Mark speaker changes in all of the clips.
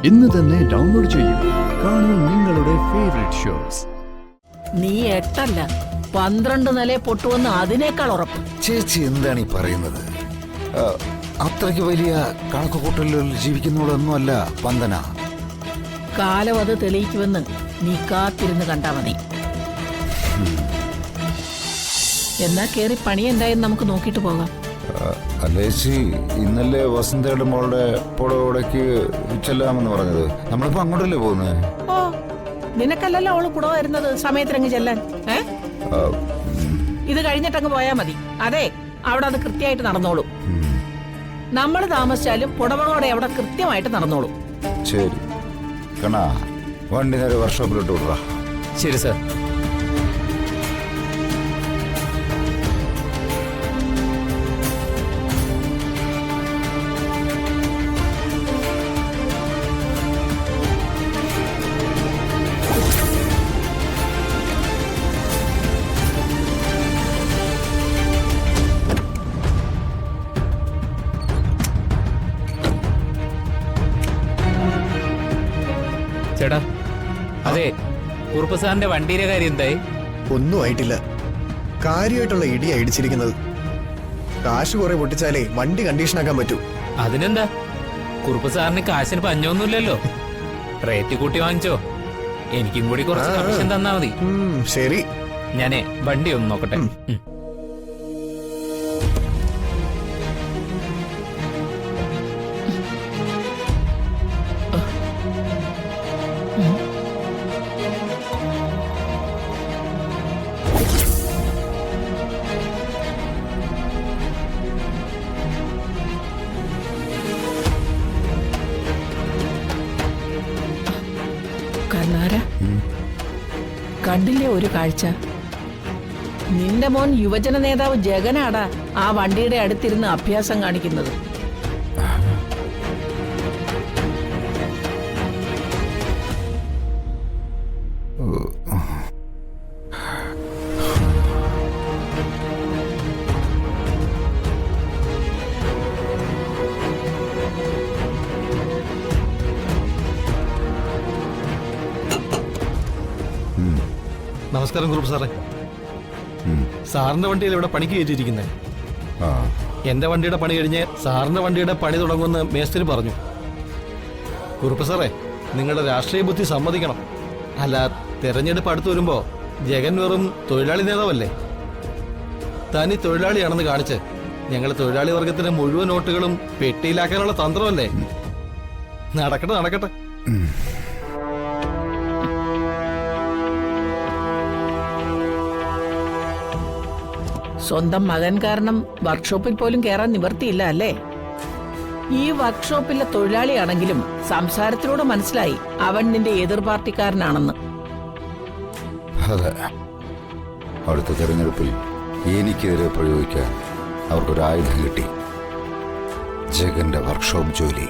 Speaker 1: ഇന്ന് തന്നെ ഡൗൺലോഡ് ചെയ്യൂ. കാണൂ നിങ്ങളുടെ ഫേവറേറ്റ് ഷോസ്.
Speaker 2: നീ 8 അല്ല 12 നില പൊട്ടുവെന്ന് അതിനേക്കാൾ ഉറപ്പ്.
Speaker 3: ചേച്ചി എന്താണ് ഈ പറയുന്നത്? അത്രയ്ക്ക് വലിയ കണക്കുകൂട്ടലിൽ ജീവിക്കുന്നവളൊന്നുമല്ല വന്ദന.
Speaker 2: കാലം അത് തെളിയിക്കുമെന്ന് നീ കാത്തിരുന്ന് കണ്ടാ മതി. എന്നാ കേറി പണി എന്തായെന്ന് നമുക്ക് നോക്കിട്ട് പോകാം.
Speaker 3: അല്ലേച്ചി, ഇന്നലെ വസന്തയുടെ മോളുടെ പുടവടക്ക് ചെല്ലാമെന്ന് പറഞ്ഞത്. നമ്മളിപ്പോ അങ്ങോട്ടല്ലേ പോകുന്നത്?
Speaker 2: ഓ, നിനക്കല്ലല്ലോ അവള് പുടവ വരുന്നത് സമയത്തിനങ്ങ് ചെല്ലാൻ. ഇത് കഴിഞ്ഞിട്ടങ്ങ് പോയാ മതി. അതെ, അവിടെ അത് കൃത്യമായിട്ട് നടന്നോളൂ. നമ്മൾ താമസിച്ചാലും പുടവകളോടെ അവിടെ കൃത്യമായിട്ട് നടന്നോളൂ.
Speaker 3: ശരി കണാ, വണ്ടി നേരെ വർക്ക്ഷോപ്പിലോട്ട് വിടുക.
Speaker 4: ശരി സാർ. ചേട്ടാ, അതെ, കുറുപ്പ് സാറിന്റെ വണ്ടിയുടെ കാര്യം എന്തായി?
Speaker 5: ഒന്നും ആയിട്ടില്ല. കാര്യമായിട്ടുള്ള ഇടിയാ ഇടിച്ചിരിക്കുന്നത്. കാശ് കുറെ പൊട്ടിച്ചാലേ വണ്ടി കണ്ടീഷനാക്കാൻ പറ്റൂ.
Speaker 4: അതിനെന്താ, കുറുപ്പ് സാറിന് കാശിന് പഞ്ഞൊന്നുമില്ലല്ലോ. റേറ്റ് കൂട്ടി വാങ്ങിച്ചോ, എനിക്കും കൂടി കുറച്ച് കമ്മീഷൻ തന്നാ മതി.
Speaker 5: ശരി,
Speaker 4: ഞാനേ വണ്ടി ഒന്ന് നോക്കട്ടെ.
Speaker 2: കണ്ടില്ലേ ഒരു കാഴ്ച? നിന്റെ മോൻ യുവജന നേതാവ് ജഗനാടാ ആ വണ്ടിയുടെ അടുത്തിരുന്ന് അഭ്യാസം കാണിക്കുന്നത്.
Speaker 6: നമസ്കാരം കുറുപ്പ് സാറേ. സാറിന്റെ വണ്ടിയിൽ ഇവിടെ പണിക്ക് കയറ്റിയിരിക്കുന്നത്. എന്റെ വണ്ടിയുടെ പണി കഴിഞ്ഞ് സാറിന്റെ വണ്ടിയുടെ പണി തുടങ്ങുമെന്ന് മേസ്തിരി പറഞ്ഞു. കുറുപ്പ് സാറേ, നിങ്ങളുടെ രാഷ്ട്രീയ ബുദ്ധി സമ്മതിക്കണം. അല്ല, തെരഞ്ഞെടുപ്പ് അടുത്ത് വരുമ്പോ ജഗൻ വെറും തൊഴിലാളി നേതാവല്ലേ? തനി തൊഴിലാളിയാണെന്ന് കാണിച്ച് ഞങ്ങൾ തൊഴിലാളി വർഗത്തിന്റെ മുഴുവൻ വോട്ടുകളും പെട്ടിയിലാക്കാനുള്ള തന്ത്രമല്ലേ? നടക്കട്ടെ നടക്കട്ടെ.
Speaker 2: സ്വന്തം മകൻ കാരണം വർക്ക്ഷോപ്പിൽ പോലും കയറാൻ നിവർത്തിയില്ല അല്ലേ? ഈ വർക്ക്ഷോപ്പിലെ തൊഴിലാളിയാണെങ്കിലും സംസാരത്തിലൂടെ മനസ്സിലായി അവൻ നിന്റെ എതിർ പാർട്ടിക്കാരനാണെന്ന്.
Speaker 3: അതെ, അടുത്ത തെരഞ്ഞെടുപ്പിൽ എനിക്കെതിരെ പ്രയോഗിക്കാൻ അവർക്കൊരു ആയുധം കിട്ടി. ജഗന്റെ വർക്ക്ഷോപ്പ് ജോലി.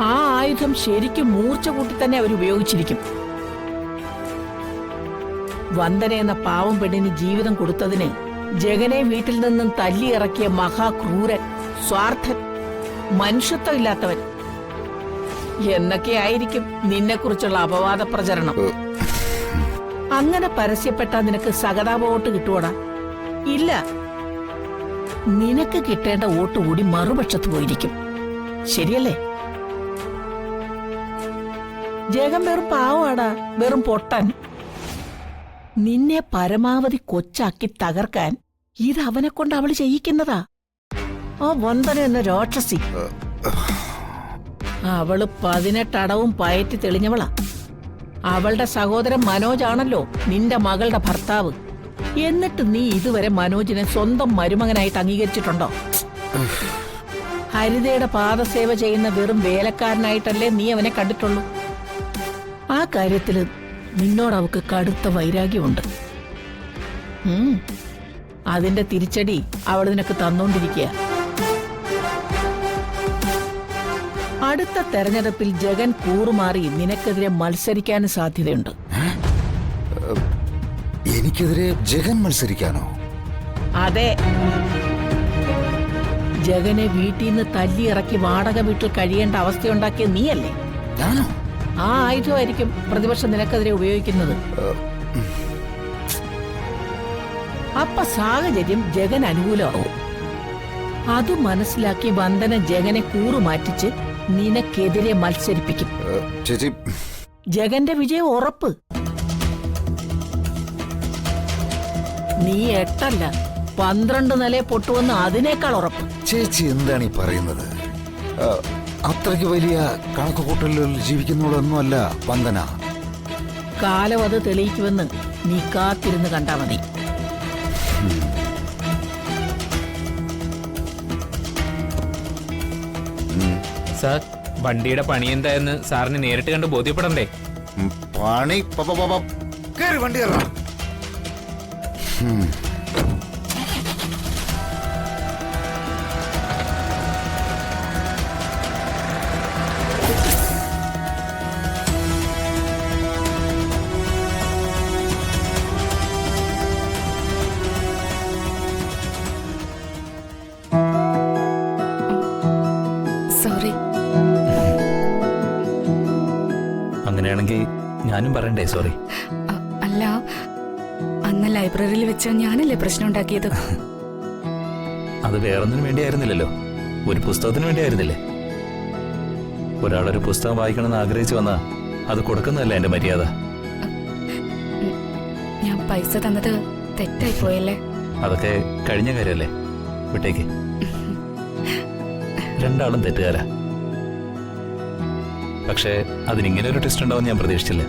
Speaker 2: ആ ആയുധം ശരിക്കും മൂർച്ച കൂട്ടി തന്നെ അവർ ഉപയോഗിച്ചിരിക്കും. വന്ദന എന്ന പാവം പെണ്ണിന് ജീവിതം കൊടുത്തതിന് ജഗനെ വീട്ടിൽ നിന്നും തല്ലിയിറക്കിയ മഹാക്രൂരൻ, സ്വാർത്ഥൻ, മനുഷ്യത്വം ഇല്ലാത്തവൻ എന്നൊക്കെയായിരിക്കും നിന്നെക്കുറിച്ചുള്ള അപവാദ പ്രചരണം. അങ്ങനെ പരസ്യപ്പെട്ടാ നിനക്ക് സഹതാപ വോട്ട് കിട്ടുവോടാ? ഇല്ല, നിനക്ക് കിട്ടേണ്ട വോട്ട് കൂടി മറുപക്ഷത്ത് പോയിരിക്കും. ശരിയല്ലേ? ജഗൻ വെറും പാവാടാ, വെറും പൊട്ടൻ. നിന്നെ പരമാവധി കൊച്ചാക്കി തകർക്കാൻ ഇത് അവനെ കൊണ്ട് അവള് ചെയ്യിക്കുന്നതാ. ആ വന്ദന എന്ന രാക്ഷസി, അവള് 18 അടവും പയറ്റി തെളിഞ്ഞവളാ. അവളുടെ സഹോദരൻ മനോജാണല്ലോ നിന്റെ മകളുടെ ഭർത്താവ്. എന്നിട്ട് നീ ഇതുവരെ മനോജിനെ സ്വന്തം മരുമകനായിട്ട് അംഗീകരിച്ചിട്ടുണ്ടോ? ഹരിതയുടെ പാദസേവ ചെയ്യുന്ന വെറും വേലക്കാരനായിട്ടല്ലേ നീ അവനെ കണ്ടിട്ടുള്ളൂ. ആ കാര്യത്തില് നിന്നോട് അവക്ക് കടുത്ത വൈരാഗ്യമുണ്ട്. അതിന്റെ തിരിച്ചടി അവൾ നിനക്ക് തന്നോണ്ടിരിക്കുക. അടുത്ത തെരഞ്ഞെടുപ്പിൽ ജഗൻ കൂറുമാറി നിനക്കെതിരെ മത്സരിക്കാനും സാധ്യതയുണ്ട്.
Speaker 3: എനിക്കെതിരെ ജഗൻ മത്സരിക്കാനോ?
Speaker 2: അതെ, ജഗനെ വീട്ടിൽ നിന്ന് തല്ലിയിറക്കി വാടക വീട്ടിൽ കഴിയേണ്ട അവസ്ഥയുണ്ടാക്കിയ നീയല്ലേ?
Speaker 3: ഞാനോ?
Speaker 2: ആ ആയുധമായിരിക്കും പ്രതിപക്ഷം നിനക്കെതിരെ ഉപയോഗിക്കുന്നത്. അപ്പൊ സാഹചര്യം ജഗൻ അനുകൂലമാവും. അത് മനസ്സിലാക്കി വന്ദന ജഗനെ കൂറുമാറ്റിച്ച് നിനക്കെതിരെ മത്സരിപ്പിക്കും.
Speaker 3: ചേച്ചി,
Speaker 2: ജഗന്റെ വിജയം ഉറപ്പ്. നീ 8 അല്ല 12 നിലയെ പൊട്ടുവെന്ന് അതിനേക്കാൾ ഉറപ്പ്.
Speaker 3: ചേച്ചി എന്താണ് ഈ പറയുന്നത്? അത്രയ്ക്ക് വലിയ കണക്കുകൂട്ടലുകളിൽ ജീവിക്കുന്നവളൊന്നുമല്ല വന്ദന.
Speaker 2: കാലം അത് തെളിയിക്കുമെന്ന് നീ കാത്തിരുന്ന് കണ്ടാ മതി.
Speaker 4: സാർ, വണ്ടിയുടെ പണി എന്തായെന്ന് സാറിന് നേരിട്ട് കണ്ട് ബോധ്യപ്പെടണ്ടേ?
Speaker 3: പണി കേറി വണ്ടി കയറാം.
Speaker 7: സോറി.
Speaker 6: അങ്ങനെയാണെങ്കിൽ ഞാനും പറയണ്ടേ സോറി?
Speaker 7: അല്ല, അന്ന് ലൈബ്രറിയിൽ വെച്ച് ഞാനല്ലേ പ്രശ്നം ഉണ്ടാക്കിയത്?
Speaker 6: അത് വേറൊന്നിനും വേണ്ടിയായിരുന്നില്ലല്ലോ, ഒരു പുസ്തകത്തിന് വേണ്ടിയായിരുന്നില്ലേ? ഒരാളൊരു പുസ്തകം വായിക്കണമെന്ന് ആഗ്രഹിച്ചു വന്നാ അത് കൊടുക്കുന്നതല്ല എന്റെ മര്യാദ.
Speaker 7: ഞാൻ പൈസ തന്നത് തെറ്റായി പോയല്ലേ?
Speaker 6: അതൊക്കെ കഴിഞ്ഞ കാര്യമല്ലേ, വിട്ടേക്ക്. രണ്ടാളും തെറ്റുകാരാ. പക്ഷേ അതിനിങ്ങനെ ഒരു ട്വിസ്റ്റ് ഉണ്ടാവും ഞാൻ പ്രതീക്ഷിച്ചില്ല.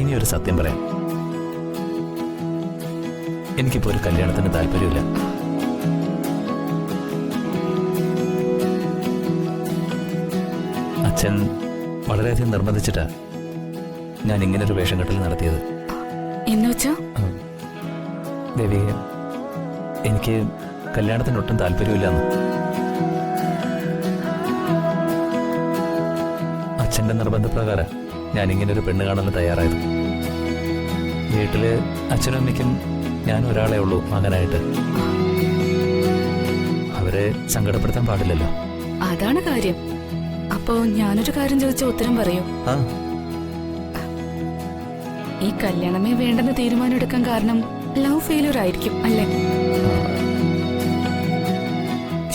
Speaker 6: ഇനിയൊരു സത്യം പറയാം, എനിക്കിപ്പോ ഒരു കല്യാണത്തിന് താല്പര്യമില്ല. അച്ഛൻ വളരെയധികം നിർബന്ധിച്ചിട്ടാ ഞാൻ ഇങ്ങനൊരു വേഷം കെട്ടൽ നടത്തിയത്.
Speaker 7: എന്നുവെച്ചാ?
Speaker 6: ദേവി, എനിക്ക് കല്യാണത്തിനൊട്ടും താല്പര്യമില്ലെന്ന്. അച്ഛന്റെ നിർബന്ധപ്രകാരം ഞാൻ ഇങ്ങനെ ഒരു പെണ്ണ് കാണാൻ തയ്യാറായത്. വീട്ടില് അച്ഛനും അമ്മയ്ക്കും ഞാൻ ഒരാളെ ഉള്ളൂ മകനായിട്ട്. അവരെ സങ്കടപ്പെടുത്താൻ പാടില്ലല്ലോ.
Speaker 7: അതാണ് കാര്യം. അപ്പോ ഞാനൊരു കാര്യം ചോദിച്ച ഉത്തരം പറയൂ.
Speaker 6: ആ,
Speaker 7: ഈ കല്യാണമേ വേണ്ടെന്ന് തീരുമാനം എടുക്കാൻ കാരണം ലവ് ഫെയിലിയർ ആയിരിക്കും അല്ലേ?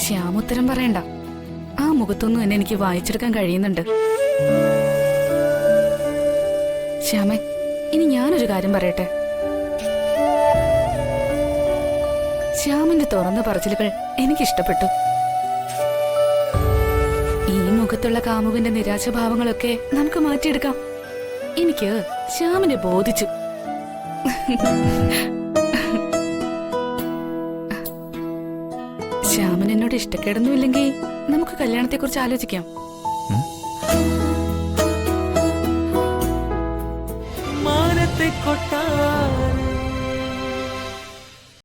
Speaker 7: ശ്യാം ഉത്തരം പറയണ്ട. ആ മുഖത്തൊന്നും എന്നെ എനിക്ക് വായിച്ചെടുക്കാൻ കഴിയുന്നുണ്ട്. ശ്യാമേ, ഇനി ഞാനൊരു കാര്യം പറയട്ടെ. ശ്യാമിന്റെ തുറന്ന പറച്ചിലുകൾ എനിക്കിഷ്ടപ്പെട്ടു. ഈ മുഖത്തുള്ള കാമുകന്റെ നിരാശഭാവങ്ങളൊക്കെ നമുക്ക് മാറ്റിയെടുക്കാം. എനിക്ക് ശ്യാമിനെ ബോധിച്ചു. ശ്യാമിന് എന്നോട് ഇഷ്ടക്കേടൊന്നും ഇല്ലെങ്കിൽ നമുക്ക് കല്യാണത്തെക്കുറിച്ച് ആലോചിക്കാം.
Speaker 8: മാനത്തെ കൊട്ട